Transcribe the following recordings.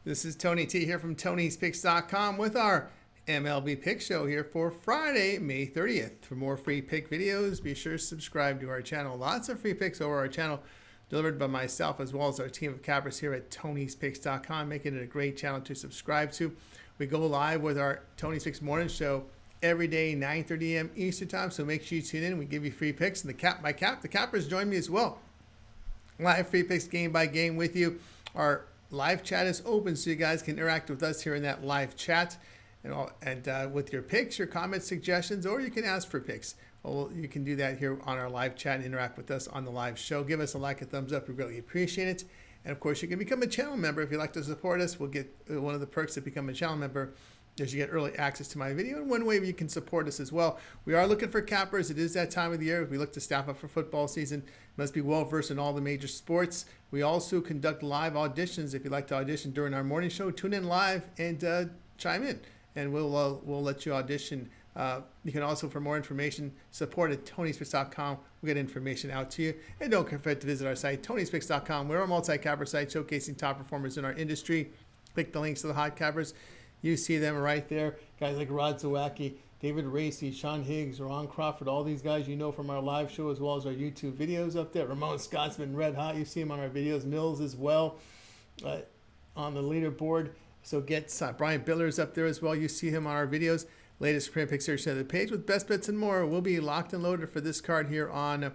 This is Tony T here from Tony'sPicks.com with our MLB Pick Show here for Friday, May 30th. For more free pick videos, be sure to subscribe to our channel. Lots of free picks over our channel delivered by myself as well as our team of cappers here at Tony'sPicks.com, making it a great channel to subscribe to. We go live with our Tony's Picks Morning Show every day, 9:30 a.m. Eastern Time, so make sure you tune in. We give you free picks, and the cappers join me as well. Live free picks game by game with you. Our live chat is open, so you guys can interact with us here in that live chat, and with your picks, your comments, suggestions, or you can ask for picks. Well, you can do that here on our live chat and interact with us on the live show. Give us a like, a thumbs up. We really appreciate it. And, of course, you can become a channel member if you'd like to support us. We'll get one of the perks to become a channel member is you get early access to my video. And one way you can support us as well. We are looking for cappers. It is that time of the year. We look to staff up for football season. Must be well-versed in all the major sports. We also conduct live auditions. If you'd like to audition during our morning show, tune in live and chime in. And we'll let you audition. You can also, for more information, support at Tony'sPicks.com. We'll get information out to you. And don't forget to visit our site, Tony'sPicks.com. We're a multi-capper site showcasing top performers in our industry. Click the links to the hot cappers. You see them right there. Guys like Rod Zawacki, David Racy, Sean Higgs, Ron Crawford, all these guys you know from our live show as well as our YouTube videos up there. Ramon Scott's been red hot. You see him on our videos. Mills as well on the leaderboard. So get Brian Biller's up there as well. You see him on our videos. Latest print pick search of the page with best bets and more. We'll be locked and loaded for this card here on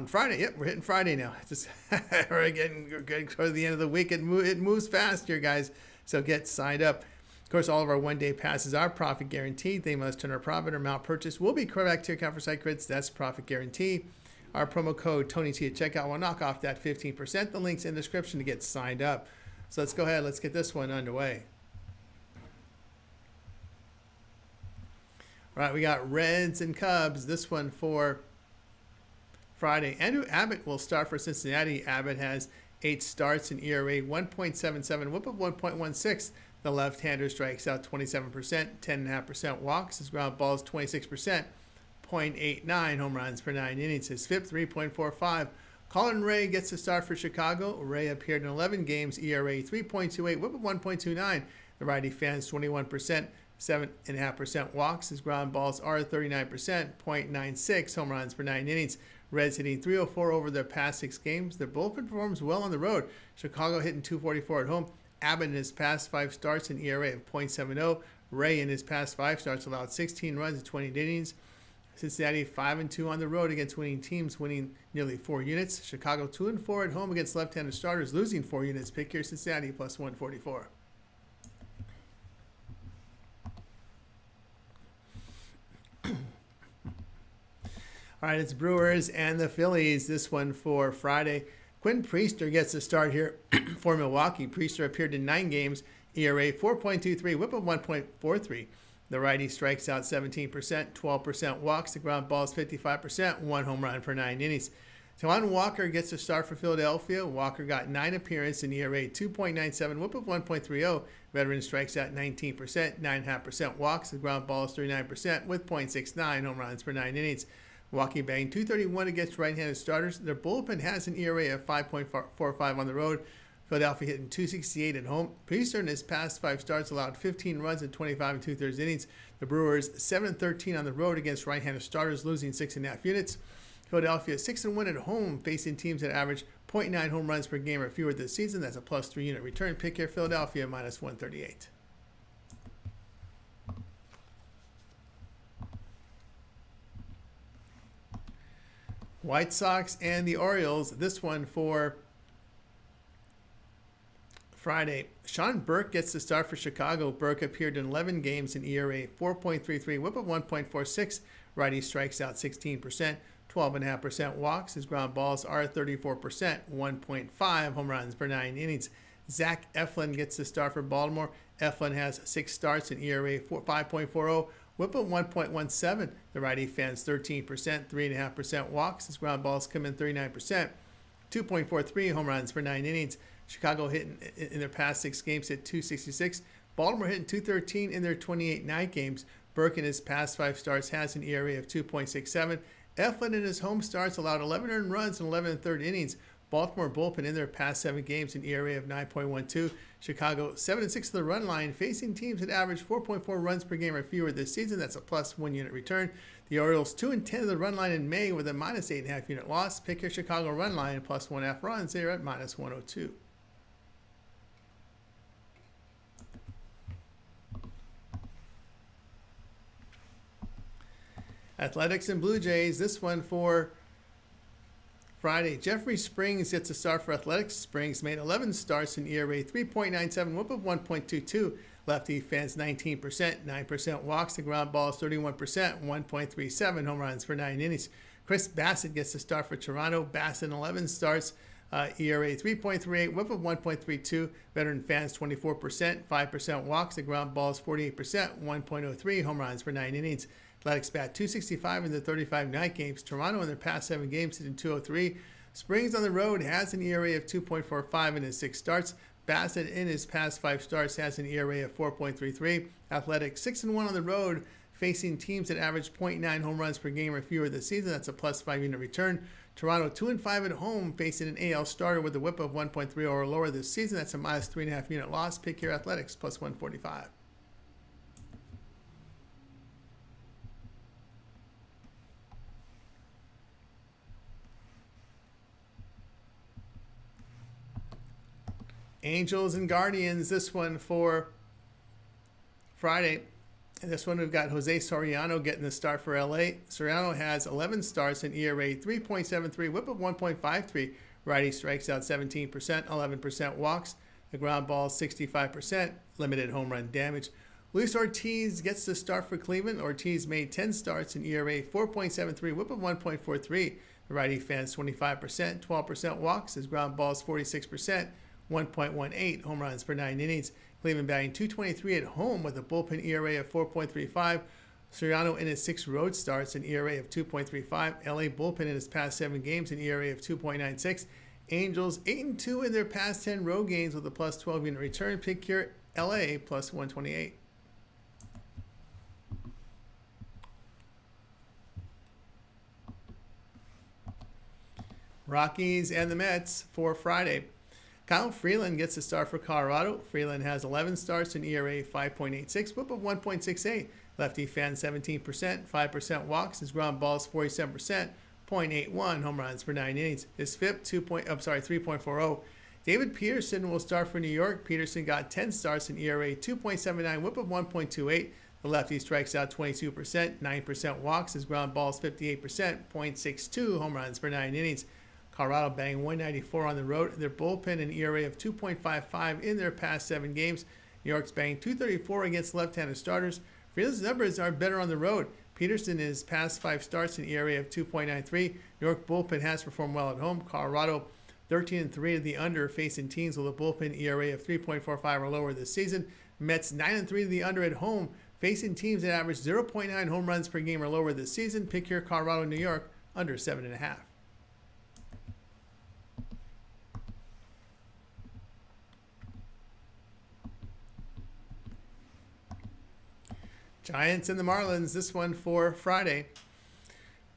Friday. Yep, we're hitting Friday now. We're getting toward the end of the week. It moves fast here, guys. So get signed up. Of course, all of our one-day passes are profit guaranteed. They must turn our profit or amount purchased will be correct to your account for site crits. That's profit guarantee. Our promo code TonyT at checkout will knock off that 15%. The link's in the description to get signed up. So let's go ahead. Let's get this one underway. All right, we got Reds and Cubs. This one for Friday. Andrew Abbott will start for Cincinnati. Abbott has 8 starts, an ERA 1.77, whip of 1.16. The left-hander strikes out 27%, 10.5% walks. His ground balls 26%, 0.89 home runs per 9 innings. His FIP 3.45. Colin Ray gets the start for Chicago. Ray appeared in 11 games, ERA 3.28, whip of 1.29. The righty fans 21%, 7.5% walks. His ground balls are 39%, 0.96 home runs per 9 innings. Reds hitting 304 over their past 6 games. Their bullpen performs well on the road. Chicago hitting 244 at home. Abbott in his past 5 starts, an ERA of 0.70. Ray in his past 5 starts allowed 16 runs in 20 innings. Cincinnati 5-2 on the road against winning teams, winning nearly 4 units. Chicago 2-4 at home against left-handed starters, losing 4 units. Pick here Cincinnati plus 144. All right, it's Brewers and the Phillies. This one for Friday. Quinn Priester gets the start here for Milwaukee. Priester appeared in 9 games, ERA 4.23, whip of 1.43. The righty strikes out 17%, 12% walks. The ground balls 55%, 1 home run per 9 innings. Taijuan Walker gets the start for Philadelphia. Walker got 9 appearances in ERA 2.97, whip of 1.30. Veteran strikes out 19%, 9.5% walks. The ground balls 39% with 0.69 home runs per 9 innings. Milwaukee banged 231 against right-handed starters. Their bullpen has an ERA of 5.45 on the road. Philadelphia hitting 268 at home. Priester in his past 5 starts allowed 15 runs in 25 2/3 innings. The Brewers 7-13 on the road against right-handed starters, losing 6.5 units. Philadelphia 6-1 at home, facing teams that average 0.9 home runs per game or fewer this season. That's a plus 3 unit return. Pick here Philadelphia minus 138. White Sox and the Orioles. This one for Friday. Sean Burke gets the start for Chicago. Burke appeared in 11 games in ERA 4.33, whip of 1.46. Righty strikes out 16%, 12.5% walks. His ground balls are 34%, 1.5 home runs per 9 innings. Zach Eflin gets the start for Baltimore. Eflin has 6 starts in ERA 5.40, whip of 1.17. The righty fans 13%, 3.5% walks. His ground balls come in 39%, 2.43 home runs per 9 innings. Chicago hitting in their past 6 games hit 266. Baltimore hitting 213 in their 28 night games. Burke in his past 5 starts has an ERA of 2.67. Eflin in his home starts allowed 11 earned runs in 11 1/3 innings. Baltimore bullpen in their past 7 games, an ERA of 9.12. Chicago 7-6 to the run line, facing teams that average 4.4 runs per game or fewer this season. That's a plus 1 unit return. The Orioles 2-10 to the run line in May with a minus 8.5 unit loss. Pick your Chicago run line plus 1.5 runs. They're at minus 102. Athletics and Blue Jays. This one for Friday. Jeffrey Springs gets a start for Athletics. Springs made 11 starts in ERA 3.97, whip of 1.22. Lefty fans 19%, 9% walks. The ground balls 31%, 1.37 home runs per 9 innings. Chris Bassett gets the start for Toronto. Bassett 11 starts, ERA 3.38, whip of 1.32. Veteran fans 24%, 5% walks. The ground balls 48%, 1.03 home runs per 9 innings. Athletics bat .265 in the 35 night games. Toronto in their past 7 games hitting .203. Springs on the road has an ERA of 2.45 in his 6 starts. Bassett in his past 5 starts has an ERA of 4.33. Athletics 6-1 on the road, facing teams that average .9 home runs per game or fewer this season. That's a plus 5 unit return. Toronto 2-5 at home, facing an AL starter with a whip of 1.3 or lower this season. That's a minus 3.5 unit loss. Pick your Athletics plus 145. Angels and Guardians, this one for Friday. And this one we've got Jose Soriano getting the start for LA. Soriano has 11 starts in ERA 3.73, whip of 1.53. Righty strikes out 17%, 11% walks. The ground ball 65%, limited home run damage. Luis Ortiz gets the start for Cleveland. Ortiz made 10 starts in ERA 4.73, whip of 1.43. The righty fans 25%, 12% walks. His ground balls 46%. 1.18 home runs per 9 innings. Cleveland batting .223 at home with a bullpen ERA of 4.35. Soriano in his 6 road starts, an ERA of 2.35. LA bullpen in his past 7 games, an ERA of 2.96. Angels 8-2 in their past 10 road games with a plus 12 unit return. Pick your LA plus 128. Rockies and the Mets for Friday. Kyle Freeland gets a start for Colorado. Freeland has 11 starts in ERA 5.86, whip of 1.68. Lefty fan 17%, 5% walks. His ground balls 47%, 0.81 home runs per 9 innings. His FIP 3.40. David Peterson will start for New York. Peterson got 10 starts in ERA 2.79, whip of 1.28. The lefty strikes out 22%, 9% walks. His ground balls 58%, 0.62 home runs per 9 innings. Colorado banging .194 on the road. Their bullpen an ERA of 2.55 in their past 7 games. New York's banging .234 against left-handed starters. Freeland's numbers are better on the road. Peterson in his past 5 starts an ERA of 2.93. New York bullpen has performed well at home. Colorado 13-3 to the under, facing teams with a bullpen ERA of 3.45 or lower this season. Mets 9-3 to the under at home, facing teams that average 0.9 home runs per game or lower this season. Pick your Colorado, New York under 7.5. Giants and the Marlins, this one for Friday.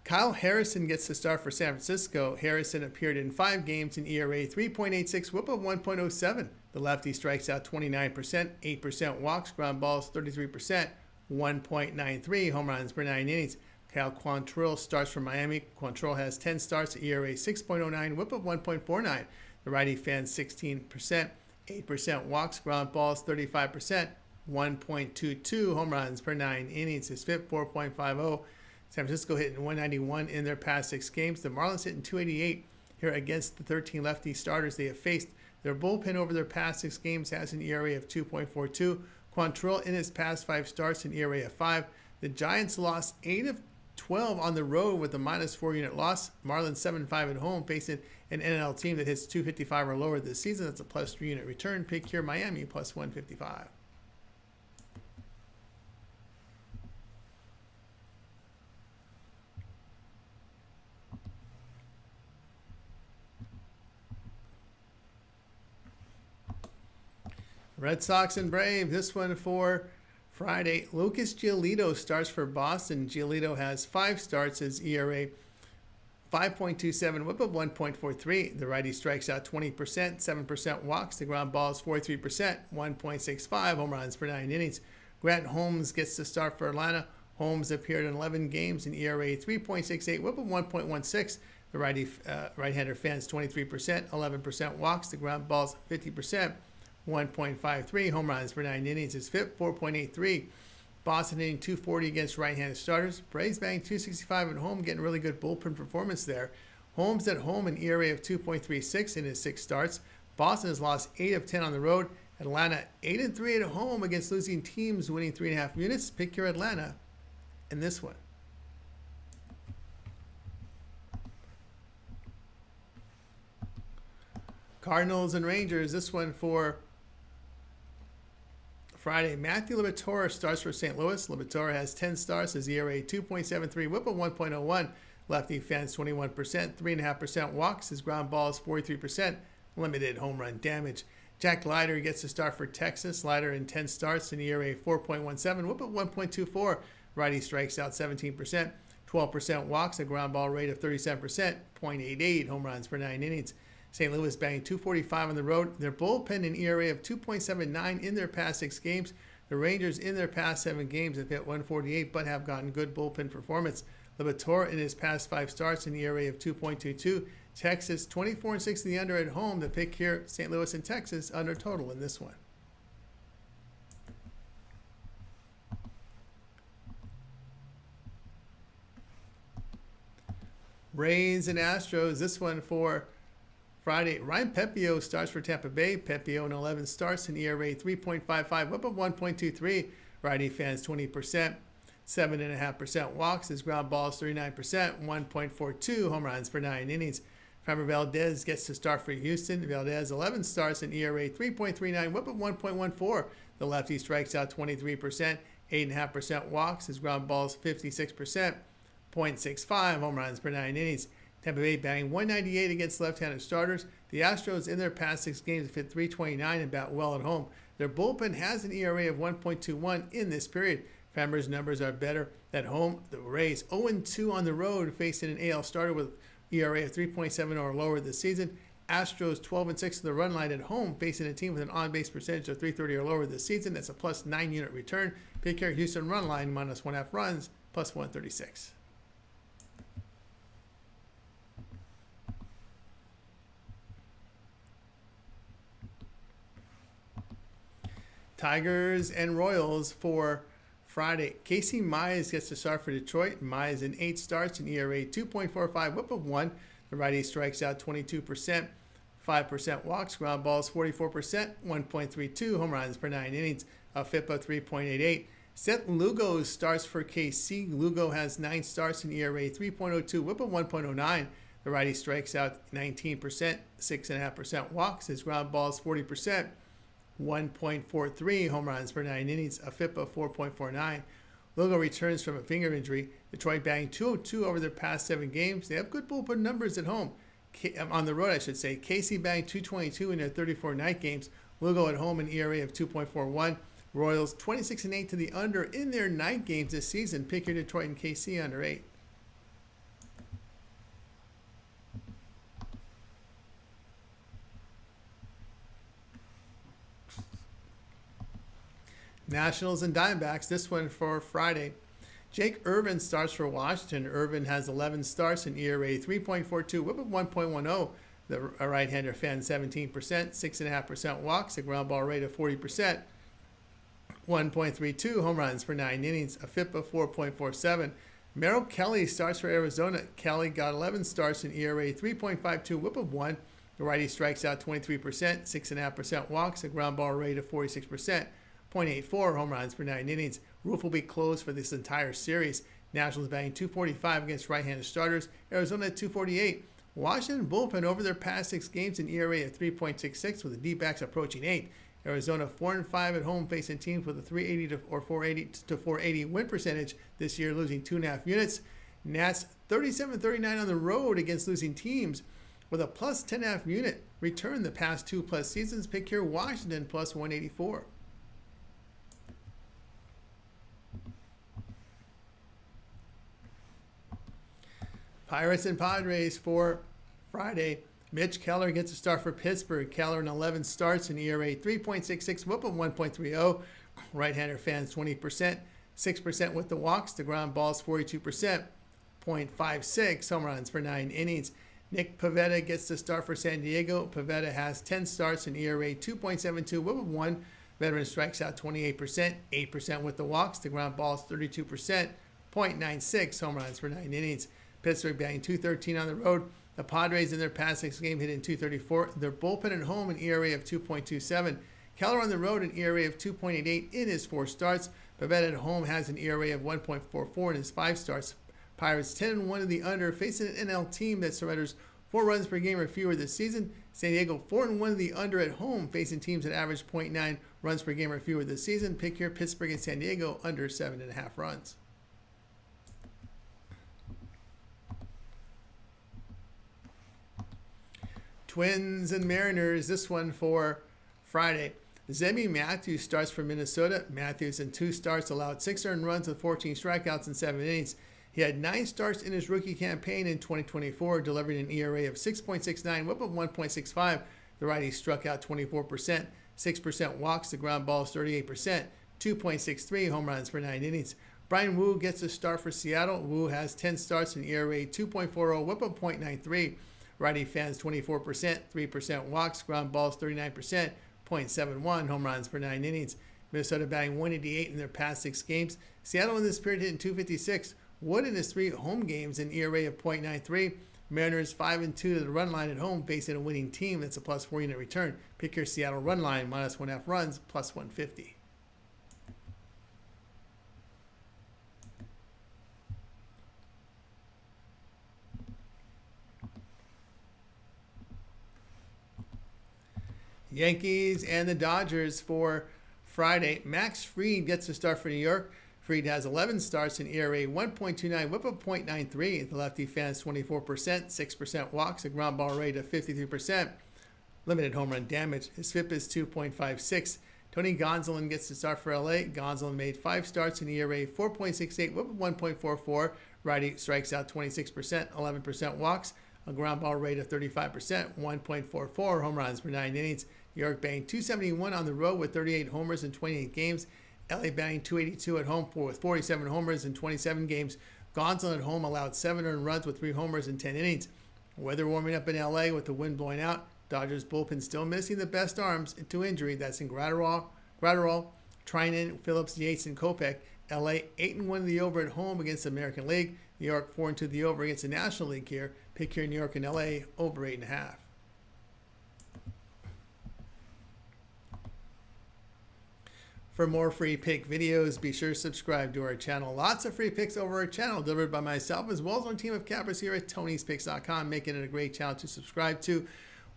Kyle Harrison gets the start for San Francisco. Harrison appeared in 5 games in ERA 3.86, whip of 1.07. The lefty strikes out 29%, 8% walks, ground balls 33%, 1.93 home runs per 9 innings. Cal Quantrill starts for Miami. Quantrill has 10 starts, ERA 6.09, whip of 1.49. The righty fans 16%, 8% walks, ground balls 35%, 1.22 home runs per 9 innings. His FIP 4.50. San Francisco hitting .191 in their past 6 games. The Marlins hitting .288 here against the 13 lefty starters they have faced. Their bullpen over their past 6 games has an ERA of 2.42. Quantrill in his past 5 starts an ERA of 5. The Giants lost 8 of 12 on the road with a minus 4 unit loss. Marlins 7-5 at home, facing an NL team that hits .255 or lower this season. That's a plus 3 unit return. Pick here Miami plus 155. Red Sox and Braves, this one for Friday. Lucas Giolito starts for Boston. Giolito has 5 starts. His ERA 5.27 whip of 1.43. The righty strikes out 20%, 7% walks. The ground ball is 43%, 1.65 home runs per 9 innings. Grant Holmes gets the start for Atlanta. Holmes appeared in 11 games in ERA 3.68 whip of 1.16. The right-hander fans 23%, 11% walks. The ground balls 50%, 1.53 home runs per 9 innings. His FIP 4.83. Boston hitting 240 against right-handed starters. Braves batting 265 at home, getting really good bullpen performance there. Holmes at home an ERA of 2.36 in his 6 starts. Boston has lost 8 of 10 on the road. Atlanta 8-3 at home against losing teams, winning 3.5 units. Pick your Atlanta in this one. Cardinals and Rangers. This one for Friday. Matthew Liberatore starts for St. Louis. Liberatore has 10 starts. His ERA 2.73, whip of 1.01. Lefty fans 21%, 3.5% walks. His ground ball is 43%. Limited home run damage. Jack Leiter gets the start for Texas. Leiter in 10 starts, an ERA 4.17, whip of 1.24. Righty strikes out 17%, 12% walks, a ground ball rate of 37%, 0.88 home runs per 9 innings. St. Louis batting 245 on the road. Their bullpen an ERA of 2.79 in their past 6 games. The Rangers in their past 7 games have hit 148 but have gotten good bullpen performance. Liberatore in his past 5 starts an ERA of 2.22. Texas 24-6 in the under at home. The pick here, St. Louis and Texas under total in this one. Rays and Astros. This one for Friday. Ryan Pepio starts for Tampa Bay. Pepio in 11 starts, an ERA 3.55, whip of 1.23. Righty fans 20%, 7.5% walks. His ground ball is 39%, 1.42 home runs per 9 innings. Framber Valdez gets to start for Houston. Valdez 11 starts, an ERA 3.39, whip of 1.14. The lefty strikes out 23%, 8.5% walks. His ground ball is 56%, 0.65 home runs per 9 innings. Tampa Bay batting 198 against left-handed starters. The Astros in their past 6 games have hit 329 and bat well at home. Their bullpen has an ERA of 1.21 in this period. Framber's numbers are better at home. The Rays 0-2 on the road, facing an AL starter with ERA of 3.7 or lower this season. Astros 12-6 to the run line at home, facing a team with an on-base percentage of 330 or lower this season. That's a plus 9 unit return. Pick here, Houston run line minus 1/2 runs, plus 136. Tigers and Royals for Friday. Casey Mize gets to start for Detroit. Mize in 8 starts, an ERA 2.45, whip of 1. The righty strikes out 22%, 5% walks, ground balls 44%, 1.32 home runs per 9 innings, a FIP of 3.88. Seth Lugo starts for KC. Lugo has 9 starts, an ERA 3.02, whip of 1.09. The righty strikes out 19%, 6.5% walks. His ground balls 40%. 1.43 home runs per 9 innings, a FIP of 4.49. Lugo returns from a finger injury. Detroit batting 202 over their past 7 games. They have good bullpen numbers at home. On the road, I should say. Casey batting 222 in their 34 night games. Lugo at home an ERA of 2.41. Royals 26-8 to the under in their night games this season. Pick your Detroit and KC under 8. Nationals and Diamondbacks, this one for Friday. Jake Irvin starts for Washington. Irvin has 11 starts, an ERA 3.42, whip of 1.10. The right-hander fans 17%, 6.5% walks, a ground ball rate of 40%, 1.32 home runs per 9 innings, a FIP of 4.47. Merrill Kelly starts for Arizona. Kelly got 11 starts, an ERA 3.52, whip of 1. The righty strikes out 23%, 6.5% walks, a ground ball rate of 46%. 0.84 home runs per 9 innings. Roof will be closed for this entire series. Nationals batting 245 against right-handed starters. Arizona at 248. Washington bullpen over their past 6 games an ERA of 3.66 with the D-backs approaching 8. Arizona 4-5 at home facing teams with a 380 or 480 to 480 win percentage this year, losing 2.5 units. Nats 37-39 on the road against losing teams with a plus 10.5 unit return the past 2+ seasons. Pick here Washington plus 184. Pirates and Padres for Friday. Mitch Keller gets a start for Pittsburgh. Keller in 11 starts, an ERA 3.66, whip of 1.30. Right-hander fans 20%, 6% with the walks. The ground balls 42%, 0.56 home runs per 9 innings. Nick Pivetta gets the start for San Diego. Pivetta has 10 starts, an ERA 2.72, whip of 1. Veteran strikes out 28%, 8% with the walks. The ground balls 32%, 0.96 home runs per 9 innings. Pittsburgh batting .213 on the road. The Padres in their past 6 games hitting .234. Their bullpen at home, an ERA of 2.27. Keller on the road, an ERA of 2.88 in his 4 starts. Pivetta at home has an ERA of 1.44 in his 5 starts. Pirates 10-1 in the under, facing an NL team that surrenders 4 runs per game or fewer this season. San Diego 4-1 in the under at home, facing teams that average .9 runs per game or fewer this season. Pick here, Pittsburgh and San Diego under 7.5 runs. Twins and Mariners, this one for Friday. Zebby Matthews starts for Minnesota. Matthews in 2 starts allowed 6 earned runs with 14 strikeouts in 7 innings. He had 9 starts in his rookie campaign in 2024, delivering an ERA of 6.69, whip of 1.65. The righty struck out 24%, 6% walks, the ground balls 38%, 2.63 home runs per 9 innings. Brian Wu gets a start for Seattle. Wu has 10 starts in ERA 2.40, whip of 0.93. Righty fans 24%, 3% walks, ground balls 39%, 0.71 home runs per 9 innings. Minnesota batting .188 in their past 6 games. Seattle in this period hitting .256. Wood in his 3 home games, an ERA of .93. Mariners 5-2 to the run line at home, facing a winning team that's a +4 unit return. Pick your Seattle run line, -1.5 runs, +150. Yankees and the Dodgers for Friday. Max Fried gets the start for New York. Fried has 11 starts in ERA 1.29, whip of .93. The lefty fans 24%, 6% walks, a ground ball rate of 53%. Limited home run damage. His FIP is 2.56. Tony Gonsolin gets the start for LA. Gonsolin made 5 starts in ERA 4.68, whip of 1.44. Righty strikes out 26%, 11% walks, a ground ball rate of 35%, 1.44 home runs per 9 innings. New York batting .271 on the road with 38 homers in 28 games. LA batting .282 at home with 47 homers in 27 games. Gonsolin at home allowed 7 earned runs with 3 homers in 10 innings. Weather warming up in LA with the wind blowing out. Dodgers bullpen still missing the best arms to injury. That's in Gratterall, Trinan, Phillips, Yates, and Kopech. LA 8-1 the over at home against the American League. New York 4-2 the over against the National League here. Pick here New York and LA over 8.5. For more free pick videos, be sure to subscribe to our channel. Lots of free picks over our channel delivered by myself as well as our team of cappers here at Tony'sPicks.com, making it a great channel to subscribe to.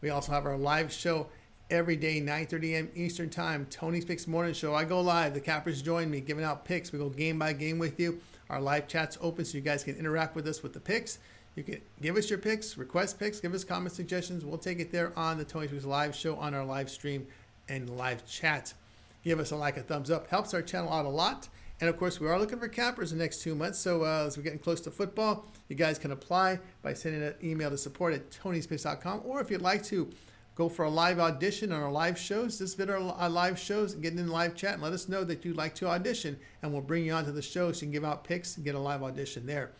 We also have our live show every day, 9:30 a.m. Eastern Time, Tony's Picks Morning Show. I go live. The cappers join me, giving out picks. We go game by game with you. Our live chat's open so you guys can interact with us with the picks. You can give us your picks, request picks, give us comment suggestions. We'll take it there on the Tony's Picks live show on our live stream and live chat. Give us a like, a thumbs up. Helps our channel out a lot. And, of course, we are looking for cappers the next 2 months. So as we're getting close to football, you guys can apply by sending an email to support@Tony'sPicks.com. Or if you'd like to go for a live audition on our live shows, just visit our live shows and get in the live chat and let us know that you'd like to audition. And we'll bring you onto the show so you can give out picks and get a live audition there.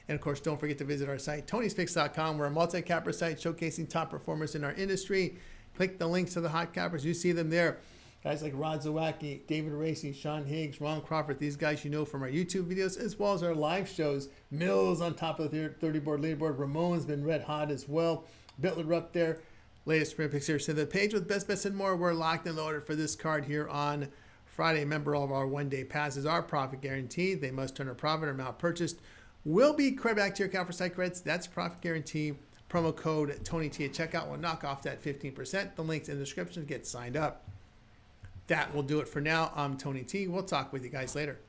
And, of course, don't forget to visit our site, Tony'sPicks.com. We're a multi-capper site showcasing top performers in our industry. Click the links to the hot cappers. You see them there. Guys like Rod Zawacki, David Racy, Sean Higgs, Ron Crawford, these guys you know from our YouTube videos, as well as our live shows. Mills on top of the 30-board leaderboard. Ramon's been red hot as well. Bittler up there. Latest sprint picks here. So the page with best bets and more, we're locked and loaded for this card here on Friday. Remember, all of our one-day passes are profit guaranteed. They must turn a profit or amount purchased will be credit back to your account for site credits. That's profit guarantee. Promo code TonyT at checkout will knock off that 15%. The link's in the description. Get signed up. That will do it for now. I'm Tony T. We'll talk with you guys later.